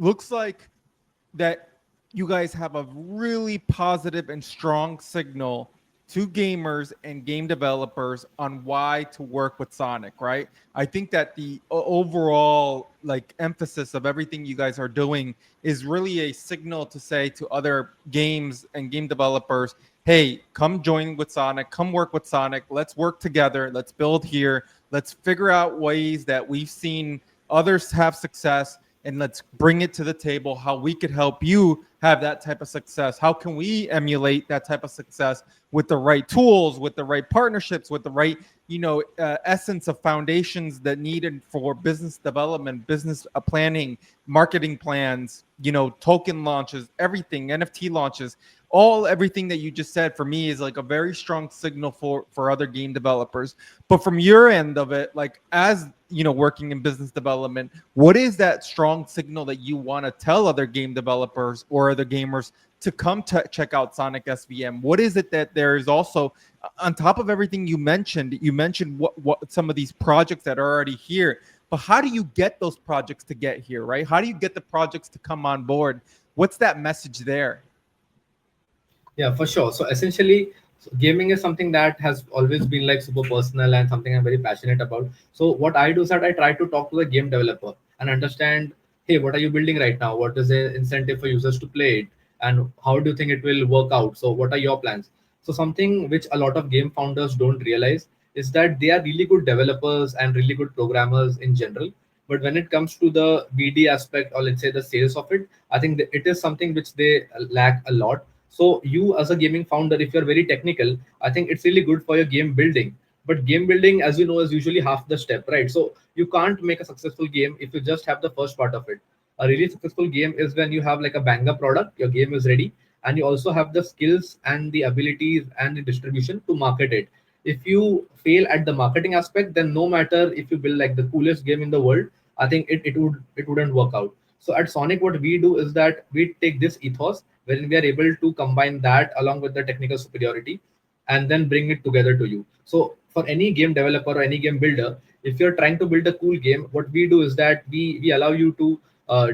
looks like that you guys have a really positive and strong signal to gamers and game developers on why to work with Sonic, right? I think that the overall like emphasis of everything you guys are doing is really a signal to say to other games and game developers, hey, come join with Sonic, come work with Sonic, let's work together, let's build here, let's figure out ways that we've seen others have success, and let's bring it to the table how we could help you have that type of success. How can we emulate that type of success with the right tools, with the right partnerships, with the right, essence of foundations that needed for business development, business planning, marketing plans, token launches, everything, NFT launches, everything that you just said for me is like a very strong signal for other game developers. But from your end of it, like as working in business development, what is that strong signal that you want to tell other game developers or other gamers to come to check out Sonic SVM? What is it that there is also on top of everything you mentioned? You mentioned what some of these projects that are already here, but how do you get those projects to get here, right? How do you get the projects to come on board? What's that message there? Yeah, for sure. So essentially, gaming is something that has always been like super personal and something I'm very passionate about. So what I do is that I try to talk to the game developer and understand, hey, what are you building right now? What is the incentive for users to play it? And how do you think it will work out? So what are your plans? So something which a lot of game founders don't realize is that they are really good developers and really good programmers in general. But when it comes to the BD aspect, or let's say the sales of it, I think that it is something which they lack a lot. So you as a gaming founder, if you're very technical, I think it's really good for your game building. But game building, as you know, is usually half the step, right? So you can't make a successful game if you just have the first part of it. A really successful game is when you have like a banger product, your game is ready, and you also have the skills and the abilities and the distribution to market it. If you fail at the marketing aspect, then no matter if you build like the coolest game in the world, I think it wouldn't work out. So at Sonic, what we do is that we take this ethos wherein we are able to combine that along with the technical superiority and then bring it together to you. So for any game developer or any game builder, if you're trying to build a cool game, what we do is that we allow you to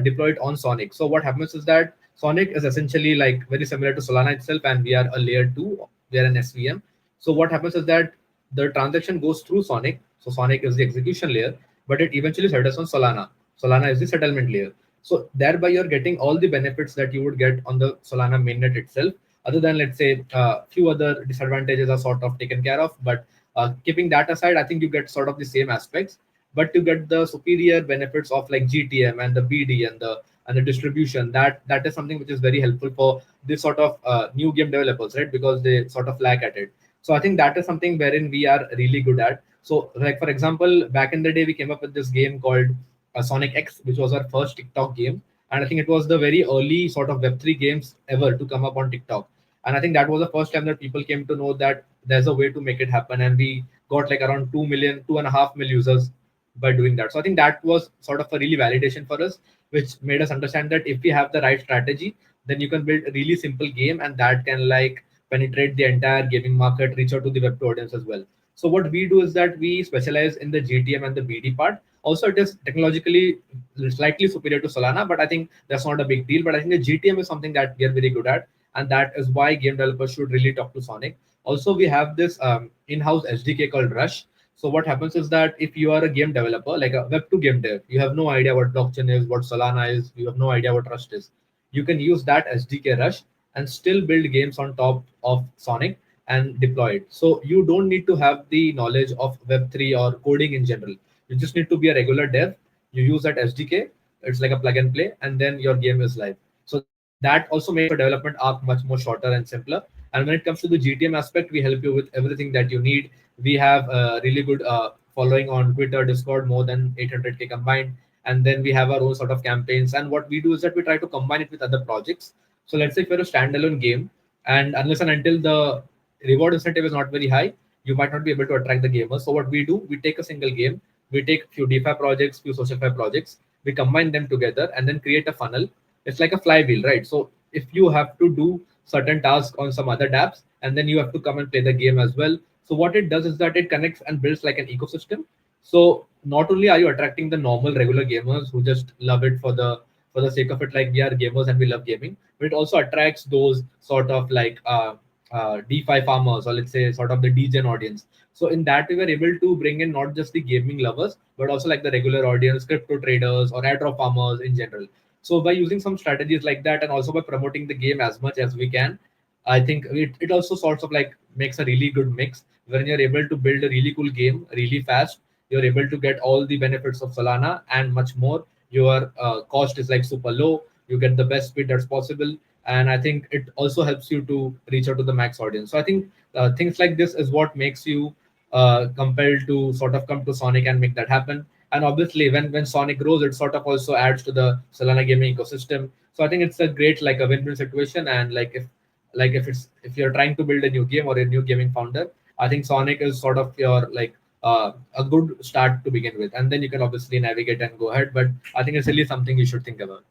deploy it on Sonic. So what happens is that Sonic is essentially like very similar to Solana itself, and we are a layer two, we are an SVM. So what happens is that the transaction goes through Sonic. So Sonic is the execution layer, but it eventually settles on Solana. Solana is the settlement layer. So thereby you're getting all the benefits that you would get on the Solana mainnet itself. Other than, let's say, a few other disadvantages are sort of taken care of, but keeping that aside, I think you get sort of the same aspects, but you get the superior benefits of like GTM and the BD and the distribution. That is something which is very helpful for this sort of new game developers, right? Because they sort of lack at it. So I think that is something wherein we are really good at. So, like for example, back in the day, we came up with this game called Sonic X, which was our first TikTok game, and I think it was the very early sort of Web3 games ever to come up on TikTok. And I think that was the first time that people came to know that there's a way to make it happen, and we got like around 2 million, 2.5 million users by doing that. So I think that was sort of a really validation for us, which made us understand that if we have the right strategy, then you can build a really simple game, and that can like penetrate the entire gaming market, reach out to the Web2 audience as well. So what we do is that we specialize in the GTM and the BD part. Also, it is technologically slightly superior to Solana, but I think that's not a big deal. But I think the GTM is something that we are very good at, and that is why game developers should really talk to Sonic. Also, we have this in-house SDK called Rush. So what happens is that if you are a game developer, like a Web2 game dev, you have no idea what blockchain is, what Solana is, you have no idea what Rust is. You can use that SDK Rush and still build games on top of Sonic and deploy it. So you don't need to have the knowledge of Web3 or coding in general. You just need to be a regular dev. You use that SDK. It's like a plug and play, and then your game is live. So that also makes the development arc much more shorter and simpler. And when it comes to the GTM aspect, we help you with everything that you need. We have a really good following on Twitter, Discord, more than 800K combined. And then we have our own sort of campaigns. And what we do is that we try to combine it with other projects. So let's say if you're a standalone game, and unless and until the reward incentive is not very high, you might not be able to attract the gamers. So what we do, we take a single game, we take few DeFi projects, few SocialFi projects, we combine them together and then create a funnel. It's like a flywheel, right? So if you have to do certain tasks on some other dApps, and then you have to come and play the game as well. So what it does is that it connects and builds like an ecosystem. So not only are you attracting the normal regular gamers who just love it for the for the sake of it, like we are gamers and we love gaming, but it also attracts those sort of like DeFi farmers, or let's say sort of the degen audience. So in that we were able to bring in not just the gaming lovers, but also like the regular audience, crypto traders or airdrop farmers in general. So by using some strategies like that, and also by promoting the game as much as we can, I think it also sorts of like makes a really good mix when you're able to build a really cool game really fast. You're able to get all the benefits of Solana and much more. Your cost is like super low. You get the best speed that's possible, and I think it also helps you to reach out to the max audience. So I think things like this is what makes you compelled to sort of come to Sonic and make that happen. And obviously, when Sonic grows, it sort of also adds to the Solana gaming ecosystem. So I think it's a great like a win-win situation. And if you're trying to build a new game or a new gaming founder, I think Sonic is sort of your like a good start to begin with, and then you can obviously navigate and go ahead. But I think it's really something you should think about.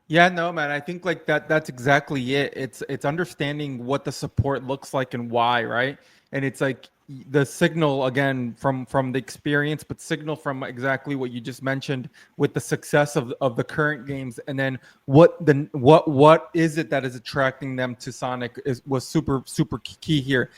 Yeah, no, man. I think like that's exactly it. It's understanding what the support looks like and why, right? And it's like the signal again from the experience, but signal from exactly what you just mentioned with the success of the current games, and then what is it that is attracting them to Sonic is was super key here.